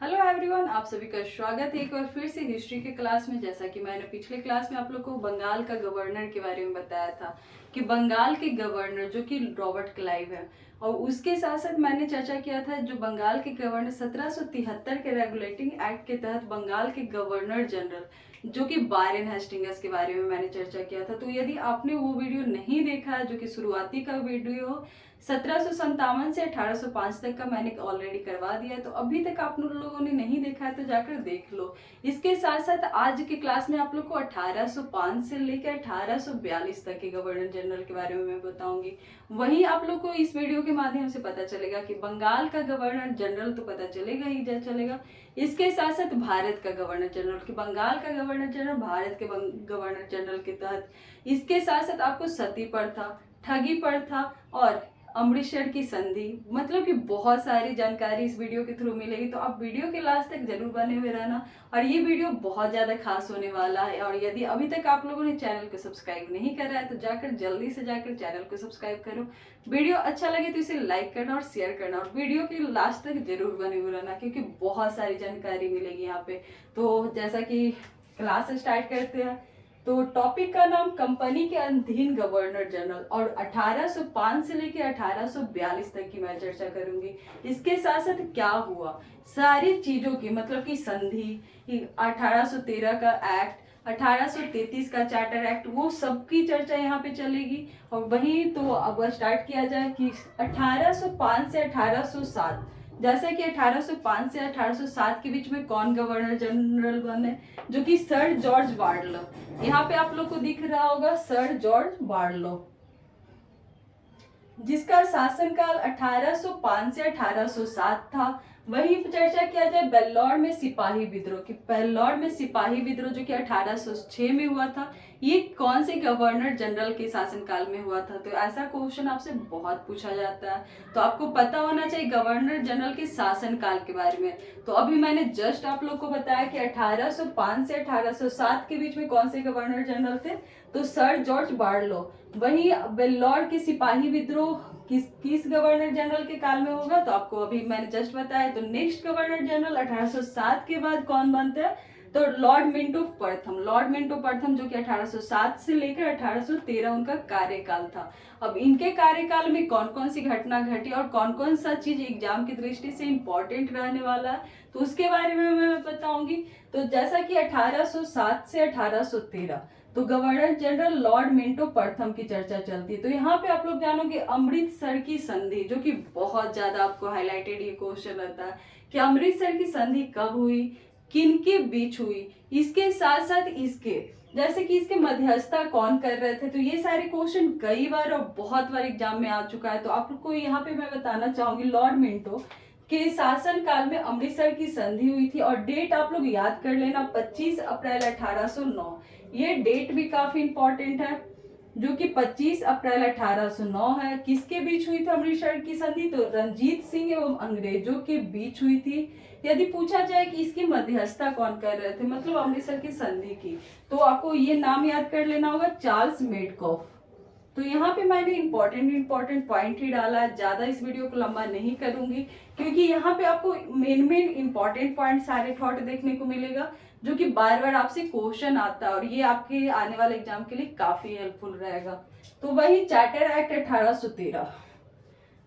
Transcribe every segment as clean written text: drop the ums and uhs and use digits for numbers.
Hello everyone, आप सभी का स्वागत है एक बार फिर से हिस्ट्री के क्लास में। जैसा कि मैंने पिछले क्लास में आप लोग को बंगाल का गवर्नर के बारे में बताया था कि बंगाल के गवर्नर जो कि रॉबर्ट क्लाइव है, और उसके साथ साथ मैंने चर्चा किया था जो बंगाल के गवर्नर 1773 के रेगुलेटिंग एक्ट के तहत बंगाल के गवर्नर जनरल जो कि वारेन हेस्टिंग्स के बारे में मैंने चर्चा किया था। तो यदि आपने वो वीडियो नहीं देखा है, जो कि शुरुआती का वीडियो 1757 से 1805 तक का मैंने ऑलरेडी करवा दिया है, तो अभी तक आप लोगों ने नहीं देखा है तो जाकर देख लो। इसके साथ साथ आज के क्लास में आप लोग को 1805 से लेकर 1842 तक के गवर्नर जनरल के बारे में मैं बताऊंगी। वहीं आप लोग को इस वीडियो के माध्यम से पता चलेगा कि बंगाल का गवर्नर जनरल तो पता चलेगा ही चलेगा, इसके साथ साथ भारत का गवर्नर जनरल कि बंगाल का गवर्नर जनरल भारत के गवर्नर जनरल के तहत, इसके साथ साथ आपको सती प्रथा, ठगी प्रथा और अमृतसर की संधि, मतलब कि बहुत सारी जानकारी इस वीडियो के थ्रू मिलेगी। तो आप वीडियो के लास्ट तक जरूर बने हुए रहना, और ये वीडियो बहुत ज़्यादा खास होने वाला है। और यदि अभी तक आप लोगों ने चैनल को सब्सक्राइब नहीं करा है तो जाकर जल्दी से जाकर चैनल को सब्सक्राइब करो। वीडियो अच्छा लगे तो इसे लाइक करना और शेयर करना, और वीडियो के लास्ट तक जरूर बने हुए रहना क्योंकि बहुत सारी जानकारी मिलेगी यहाँ पे। तो जैसा कि क्लास स्टार्ट करते हैं, तो टॉपिक का नाम कंपनी के अधीन गवर्नर जनरल, और 1805 से लेकर 1842 तक की मैं चर्चा करूंगी। इसके साथ साथ क्या हुआ, सारी चीजों की, मतलब कि संधि, 1813 का एक्ट, 1833 का चार्टर एक्ट, वो सब की चर्चा यहाँ पे चलेगी। और वहीं तो अब स्टार्ट किया जाए कि 1805 से 1807, जैसे कि 1805 से 1807 के बीच में कौन गवर्नर जनरल बने, जो कि सर जॉर्ज बार्लो। यहाँ पे आप लोग को दिख रहा होगा सर जॉर्ज बार्लो, जिसका शासनकाल 1805 से 1807 था। वही चर्चा किया जाए बेल्लौर में सिपाही विद्रोह की, बेल्लौर में सिपाही विद्रोह जो कि 1806 में हुआ था, ये कौन से गवर्नर जनरल के शासनकाल में हुआ था। तो ऐसा क्वेश्चन आपसे बहुत पूछा जाता है, तो आपको पता होना चाहिए गवर्नर जनरल के शासनकाल के बारे में। तो अभी मैंने जस्ट आप लोग को बताया कि 1805 से 1807 के बीच में कौन से गवर्नर जनरल थे, तो सर जॉर्ज बार्लो। वहीं बेल्लौर के सिपाही विद्रोह किस गवर्नर जनरल के काल में होगा, तो आपको अभी मैंने जस्ट बताया। तो नेक्स्ट गवर्नर जनरल 1807 के बाद कौन बनते हैं, तो लॉर्ड मिंटो प्रथम। लॉर्ड मिंटो प्रथम जो कि 1807 से लेकर 1813 उनका कार्यकाल था। अब इनके कार्यकाल में कौन कौन सी घटना घटी और कौन कौन सा चीज एग्जाम की दृष्टि से इंपॉर्टेंट रहने वाला है, तो उसके बारे में मैं बताऊंगी। तो जैसा कि 1807 से 1813 तो गवर्नर जनरल लॉर्ड मिंटो प्रथम की चर्चा चलती है। तो यहाँ पे आप लोग जानोगे अमृतसर की संधि, जो कि बहुत ज्यादा आपको हाईलाइटेड ये क्वेश्चन रहता है कि अमृतसर की संधि कब हुई, किन के बीच हुई, इसके साथ साथ इसके जैसे कि इसके मध्यस्थता कौन कर रहे थे। तो ये सारे क्वेश्चन कई बार और बहुत बार एग्जाम में आ चुका है। तो आप लोग को यहाँ पे मैं बताना चाहूंगी लॉर्ड मिंटो के शासन काल में अमृतसर की संधि हुई थी, और डेट आप लोग याद कर लेना 25 अप्रैल 1809। ये डेट भी काफी इंपॉर्टेंट है, जो कि 25 अप्रैल 1809 है। किसके बीच हुई थी अमृतसर की संधि, तो रंजीत सिंह एवं अंग्रेजों के बीच हुई थी। यदि पूछा जाए कि इसकी मध्यस्थता कौन कर रहे थे, मतलब अमृतसर की संधि की, तो आपको ये नाम याद कर लेना होगा, चार्ल्स मेडकॉफ। तो यहाँ पे मैंने इंपॉर्टेंट पॉइंट ही डाला है, ज्यादा इस वीडियो को लंबा नहीं करूंगी क्योंकि यहाँ पे आपको मेन इंपॉर्टेंट पॉइंट सारे थॉट देखने को मिलेगा, जो कि बार बार आपसे क्वेश्चन आता है और ये आपके आने वाले एग्जाम के लिए काफी हेल्पफुल रहेगा। तो वही चार्टर एक्ट 1813,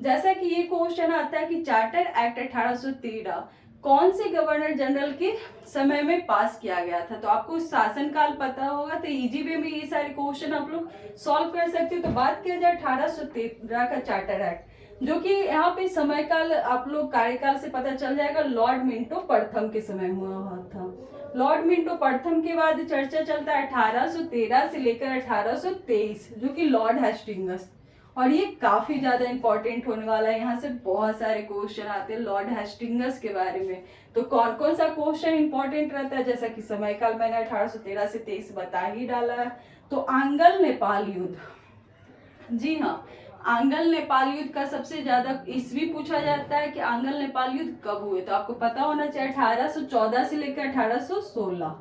जैसा कि ये क्वेश्चन आता है कि चार्टर एक्ट 1813 कौन से गवर्नर जनरल के समय में पास किया गया था। तो आपको शासनकाल पता होगा तो इजी वे में ये सारे क्वेश्चन आप लोग सॉल्व कर सकते हो। तो बात किया जाए 1813 का चार्टर एक्ट, जो कि यहाँ पे समय काल आप लोग कार्यकाल से पता चल जाएगा, लॉर्ड मिंटो प्रथम के समय हुआ था। लॉर्ड मिंटो प्रथम के बाद चर्चा चलता है 1813 से लेकर 1823, जो कि लॉर्ड हेस्टिंग्स, और ये काफी ज्यादा इंपॉर्टेंट होने वाला है। यहाँ से बहुत सारे क्वेश्चन आते हैं लॉर्ड हेस्टिंग्स के बारे में। तो कौन कौन सा क्वेश्चन इंपॉर्टेंट रहता है, जैसा कि समय काल मैंने 1813 से 23 बता ही डाला है। तो आंगल नेपाल युद्ध, जी हाँ, आंगल नेपाल युद्ध का सबसे ज्यादा ईस्वी पूछा जाता है कि आंगल नेपाल युद्ध कब हुए, तो आपको पता होना चाहिए 1814 से लेकर 1816।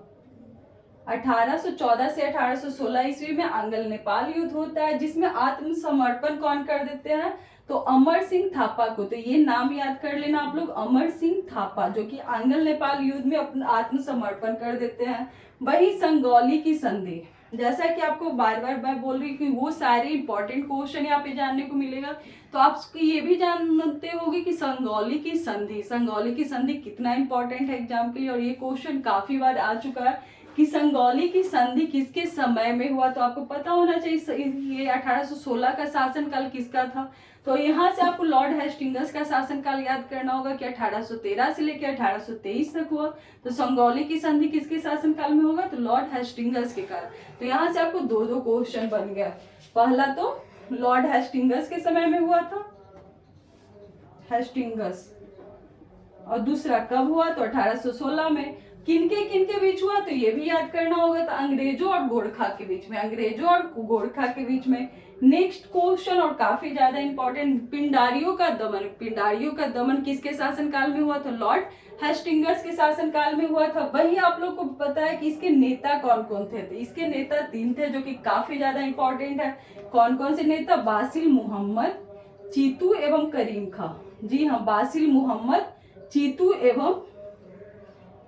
1814 से 1816 ईस्वी में आंगल नेपाल युद्ध होता है, जिसमें आत्मसमर्पण कौन कर देते हैं, तो अमर सिंह थापा को, तो ये नाम याद कर लेना आप लोग, अमर सिंह थापा, जो कि आंग्ल नेपाल युद्ध में अपना आत्मसमर्पण कर देते हैं। वही संगौली की संधि, जैसा कि आपको बार बार मैं बोल रही हूँ कि वो सारे इंपॉर्टेंट क्वेश्चन यहाँ पे जानने को मिलेगा, तो आप ये भी जानते होंगे कि संगौली की संधि, संगौली की संधि कितना इंपॉर्टेंट है एग्जाम के लिए, और ये क्वेश्चन काफी बार आ चुका है कि संगौली की संधि किसके समय में हुआ। तो आपको पता होना चाहिए ये 1816 का शासनकाल किसका था। तो यहाँ से आपको लॉर्ड हेस्टिंगस का शासनकाल याद करना होगा कि 1813 से लेकर 1823 तक हुआ। तो संगौली की संधि किसके शासनकाल में होगा, तो लॉर्ड हेस्टिंगस के काल। तो यहाँ से आपको दो दो क्वेश्चन बन गया। पहला तो लॉर्ड हेस्टिंगस के समय में हुआ था, हेस्टिंगस, और दूसरा कब हुआ, तो 1816 में। किनके बीच हुआ, तो ये भी याद करना होगा, तो अंग्रेजों और गोरखा के बीच में, अंग्रेजों और गोरखा के बीच में। नेक्स्ट क्वेश्चन और काफी ज्यादा इंपॉर्टेंट, पिंडारियों का दमन, पिंडारियों का दमन किसके शासनकाल में हुआ, तो लॉर्ड हेस्टिंगस के शासनकाल में हुआ था। वही आप लोग को पता है कि इसके नेता कौन कौन थे, तो इसके नेता 3 थे जो कि काफी ज्यादा इंपॉर्टेंट है। कौन कौन से नेता, बासिल मुहम्मद, चीतू एवं करीम खां। जी हाँ, बासिल मुहम्मद, चीतू एवं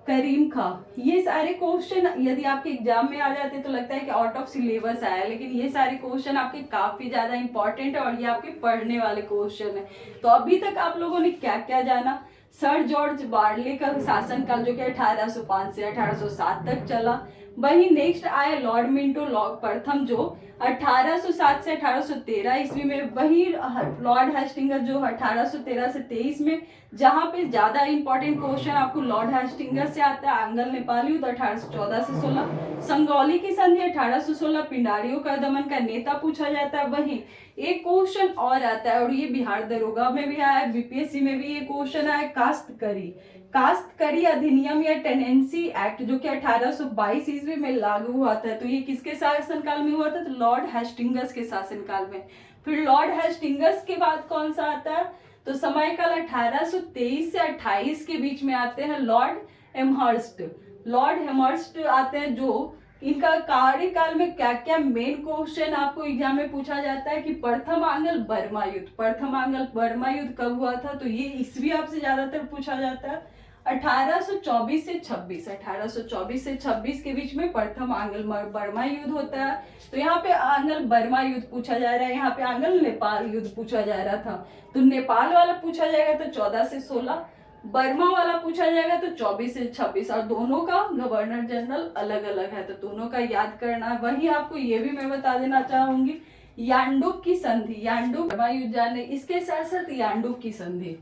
करीम खां। ये सारे क्वेश्चन यदि आपके एग्जाम में आ जाते तो लगता है कि आउट ऑफ सिलेबस आया, लेकिन ये सारे क्वेश्चन आपके काफी ज्यादा इंपॉर्टेंट है और ये आपके पढ़ने वाले क्वेश्चन है। तो अभी तक आप लोगों ने क्या क्या जाना, सर जॉर्ज बार्ले का शासनकाल जो कि 1805 से 1807 तक चला। वही नेक्स्ट आए लॉर्ड मिंटो प्रथम जो 1807 से 1813 ईस्वी में। वही लॉर्ड हेस्टिंगस जो 1813 से 23 में, जहां पे ज्यादा इंपॉर्टेंट क्वेश्चन आपको लॉर्ड हेस्टिंगस से आता है। आंग्ल नेपाल युद्ध 1814 से 16, संगौली की संधि 1816, पिंडारियों का दमन का नेता पूछा जाता है। वही एक क्वेश्चन और आता है और ये बिहार दरोगा में भी आया, बीपीएससी में भी ये क्वेश्चन आया, काश्तकरी, काश्तकरी अधिनियम या टेनेंसी एक्ट जो कि 1822 ईस्वी में लागू हुआ था। तो ये किसके शासनकाल में हुआ था, तो लॉर्ड हेस्टिंगस के शासनकाल में। फिर लॉर्ड हेस्टिंगस के बाद कौन सा आता है, तो समयकाल 1823 से 28 के बीच में आते हैं लॉर्ड एमहर्स्ट। लॉर्ड एमहर्स्ट आते हैं, जो इनका कार्यकाल में क्या क्या मेन क्वेश्चन आपको एग्जाम में पूछा जाता है कि प्रथम आंग्ल बर्मा युद्ध, प्रथम आंग्ल बर्मा युद्ध कब हुआ था, तो ये ईस्वी आपसे ज्यादातर पूछा जाता है 1824 से 26, 1824 से 26 के बीच में प्रथम आंग्ल बर्मा युद्ध होता है। तो यहाँ पे आंग्ल बर्मा युद्ध पूछा जा रहा है, यहाँ पे आंग्ल नेपाल युद्ध पूछा जा रहा था। तो नेपाल वाला पूछा जाएगा तो 14 से 16, बर्मा वाला पूछा जाएगा तो 24 से 26, और दोनों का गवर्नर जनरल अलग अलग है, तो दोनों का याद करना है। वही आपको ये भी मैं बता देना चाहूंगी, यानडुक की संधि, यानडुक बर्मा युद्ध जाने, इसके साथ साथ यानडुक की संधि,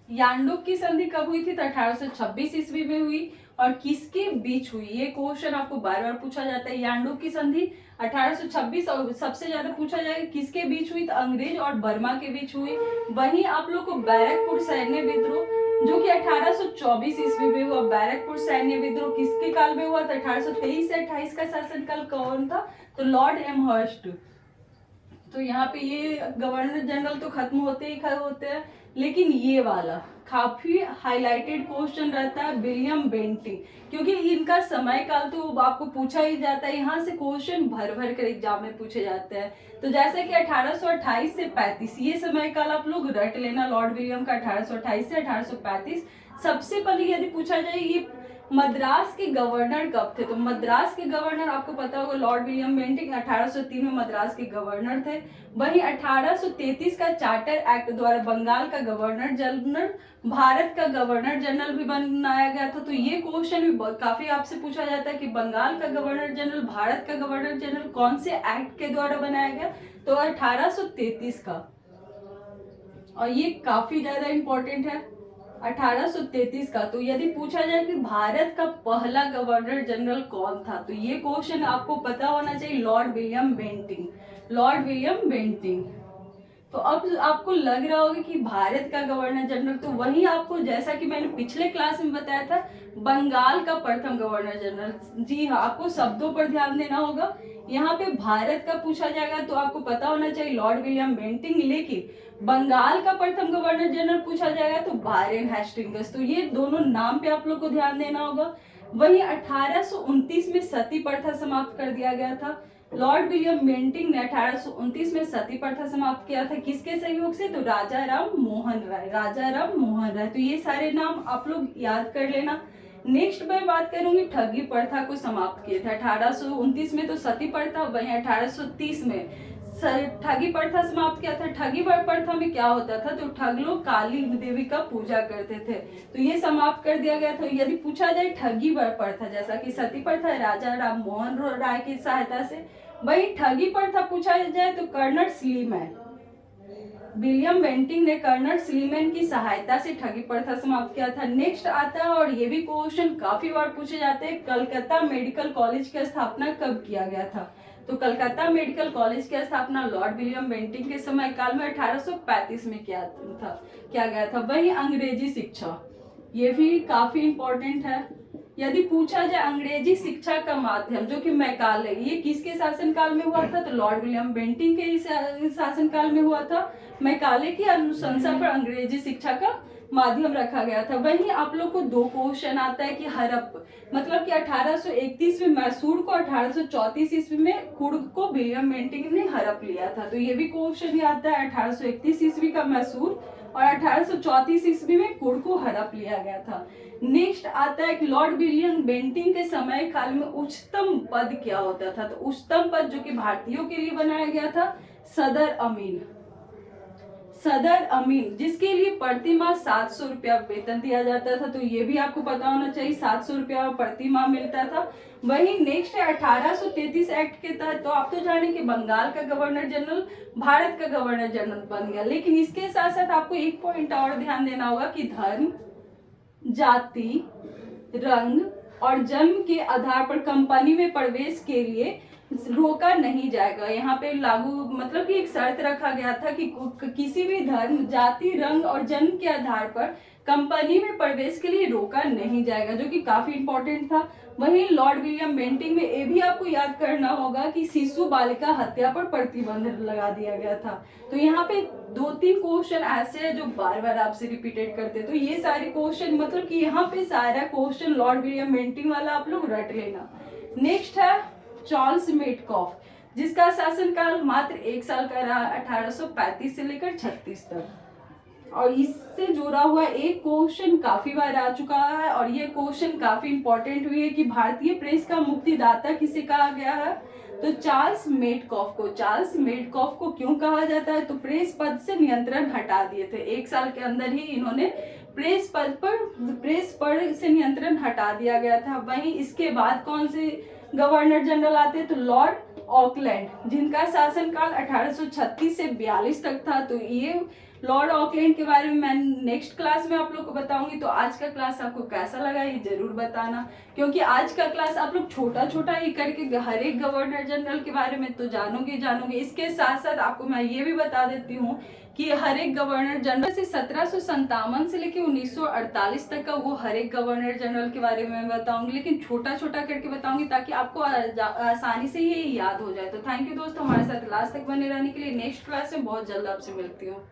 यानडुक की संधि कब हुई थी, तो 1826 ईस्वी में हुई, और किसके बीच हुई, ये क्वेश्चन आपको बार बार पूछा जाता है। यानडुक की संधि 1826, और सबसे ज्यादा पूछा जाएगा किसके बीच हुई, तो अंग्रेज और बर्मा के बीच हुई। वहीं आप लोग को बैरकपुर सैन्य विद्रोह जो कि 1824 ईस्वी में हुआ, बैरकपुर सैन्य विद्रोह किसके काल में हुआ, तो 1823 से 28 का शासनकाल कौन था, तो लॉर्ड एमहर्स्ट। तो यहाँ पे ये गवर्नर जनरल तो खत्म होते ही होते हैं, लेकिन ये वाला काफी हाईलाइटेड क्वेश्चन रहता है, विलियम बेंटिंग, क्योंकि इनका समय काल तो आपको पूछा ही जाता है, यहाँ से क्वेश्चन भर भर कर एग्जाम में पूछे जाते हैं। तो जैसे कि 1828 से 35 ये समय काल आप लोग रट लेना, लॉर्ड विलियम का 1828 से 1835। सबसे पहले यदि पूछा जाए ये मद्रास के गवर्नर कब थे, तो मद्रास के गवर्नर आपको पता होगा लॉर्ड विलियम बेंटिंग 1803 में मद्रास के गवर्नर थे। वहीं 1833 का चार्टर एक्ट द्वारा बंगाल का गवर्नर जनरल भारत का गवर्नर जनरल भी बनाया गया था। तो ये क्वेश्चन भी काफी आपसे पूछा जाता है कि बंगाल का गवर्नर जनरल भारत का गवर्नर जनरल कौन से एक्ट के द्वारा बनाया गया, तो 1833 का, और ये काफी ज्यादा इंपॉर्टेंट है 1833 का। तो यदि पूछा जाए कि भारत का पहला गवर्नर जनरल कौन था, तो ये क्वेश्चन आपको पता होना चाहिए, Lord William Bentinck, Lord William Bentinck. तो अब आपको लग रहा होगा कि भारत का गवर्नर जनरल, तो वही आपको जैसा कि मैंने पिछले क्लास में बताया था, बंगाल का प्रथम गवर्नर जनरल। जी हाँ, आपको शब्दों पर ध्यान देना होगा। यहाँ पे भारत का पूछा जाएगा तो आपको पता होना चाहिए लॉर्ड विलियम बेंटिंग, लेकिन बंगाल का प्रथम गवर्नर जनरल पूछा जाएगा तो वारेन हेस्टिंग्स। तो ये दोनों नाम पे आप लोग को ध्यान देना होगा। वहीं 1829 में सती प्रथा समाप्त कर दिया गया था। लॉर्ड विलियम बेंटिंक ने 1829 में सती प्रथा समाप्त किया था, किसके सहयोग से? तो राजा राम मोहन राय, राजा राम मोहन राय। तो ये सारे नाम आप लोग याद कर लेना। नेक्स्ट मैं बात करूंगी ठगी प्रथा को समाप्त किया था 1829 में, तो सती प्रथा, वहीं 1830 में ठगी प्रथा समाप्त किया था। ठगी प्रथा में क्या होता था? तो ठग लोग काली देवी का पूजा करते थे, तो ये समाप्त कर दिया गया था। यदि पूछा जाए ठगी प्रथा, जैसा कि सती प्रथा राजा राम मोहन राय की सहायता से, वही ठगी प्रथा पूछा जाए तो कर्नल स्लीमैन, विलियम बेंटिंक ने कर्नल स्लीमैन की सहायता से ठगी प्रथा समाप्त किया था। नेक्स्ट आता है, और ये भी क्वेश्चन काफी बार पूछे जाते हैं, कलकत्ता मेडिकल कॉलेज की स्थापना कब किया गया था? तो कलकत्ता मेडिकल कॉलेज की स्थापना लॉर्ड विलियम बेंटिंक के समय काल में 1835 में किया गया था। वही अंग्रेजी शिक्षा, ये भी काफी इंपॉर्टेंट है। यदि पूछा जाए अंग्रेजी शिक्षा का माध्यम, जो कि मैकाले, ये किसके शासनकाल में हुआ था? तो लॉर्ड विलियम बेंटिंक के शासनकाल में हुआ था। मैकाले की अनुशंसा पर अंग्रेजी शिक्षा का माध्यम रखा गया था। वहीं आप लोग को दो क्वेश्चन आता है कि हड़प, मतलब कि 1831 में मैसूर को, 1834 ईस्वी में कुर्ग को विलियम बेंटिंक ने हड़प लिया था। तो ये भी क्वेश्चन आता है, 1831 ईस्वी का मैसूर और 1834 ईस्वी में कुर्ग को हड़प लिया गया था। नेक्स्ट आता है कि लॉर्ड विलियम बेंटिंक के समय काल में उच्चतम पद क्या होता था? तो उच्चतम पद जो कि भारतीयों के लिए बनाया गया था, सदर अमीन, सदर अमीन, जिसके लिए प्रति माह 700 रुपया वेतन दिया जाता था। तो ये भी आपको पता होना चाहिए, 700 रुपया प्रति माह मिलता था। वही नेक्स्ट है 1833 एक्ट के तहत, तो आप तो जाने कि बंगाल का गवर्नर जनरल भारत का गवर्नर जनरल बन गया। लेकिन इसके साथ साथ आपको एक पॉइंट और ध्यान देना होगा कि धर्म, जाति, रंग और जन्म के आधार पर कंपनी में प्रवेश के लिए रोका नहीं जाएगा। यहाँ पे लागू, मतलब कि एक शर्त रखा गया था कि किसी भी धर्म, जाति, रंग और जन्म के आधार पर कंपनी में प्रवेश के लिए रोका नहीं जाएगा, जो कि काफी इंपॉर्टेंट था। वहीं लॉर्ड विलियम बेंटिंक में ये भी आपको याद करना होगा कि शिशु बालिका हत्या पर प्रतिबंध लगा दिया गया था। तो यहाँ पे 2-3 क्वेश्चन ऐसे हैं जो बार बार आपसे रिपीटेड करते, तो ये सारे क्वेश्चन, मतलब कि यहाँ पे सारा क्वेश्चन लॉर्ड विलियम बेंटिंक वाला आप लोग रट लेना। नेक्स्ट है चार्ल्स मेटकॉफ, जिसका शासनकाल मात्र 1 साल का रहा, 1835 से लेकर 36 तक। और इससे जुड़ा हुआ एक क्वेश्चन काफी बार आ चुका है, और ये क्वेश्चन काफी इंपॉर्टेंट हुई है कि भारतीय प्रेस का मुक्तिदाता किसे कहा गया है? तो चार्ल्स मेटकॉफ को। चार्ल्स मेटकॉफ को क्यों कहा जाता है? तो प्रेस पद से नियंत्रण हटा दिए थे, 1 साल के अंदर ही इन्होंने प्रेस पद से नियंत्रण हटा दिया गया था। वहीं इसके बाद कौन से गवर्नर जनरल आते हैं? तो लॉर्ड ऑकलैंड, जिनका शासनकाल 1836 से 42 तक था। तो ये लॉर्ड ऑकलैंड के बारे में मैं नेक्स्ट क्लास में आप लोग को बताऊंगी। तो आज का क्लास आपको कैसा लगा ये जरूर बताना, क्योंकि आज का क्लास आप लोग छोटा छोटा ही करके हर एक गवर्नर जनरल के बारे में तो जानोगे। इसके साथ साथ आपको मैं ये भी बता देती हूँ कि हर एक गवर्नर जनरल से 1757 से लेकर 1948 तक का वो हर एक गवर्नर जनरल के बारे में बताऊंगी, लेकिन छोटा छोटा करके बताऊंगी ताकि आपको आसानी से ये याद हो जाए। तो थैंक यू दोस्तों हमारे साथ लास्ट तक बने रहने के लिए। नेक्स्ट क्लास में बहुत जल्द आपसे मिलती हूँ।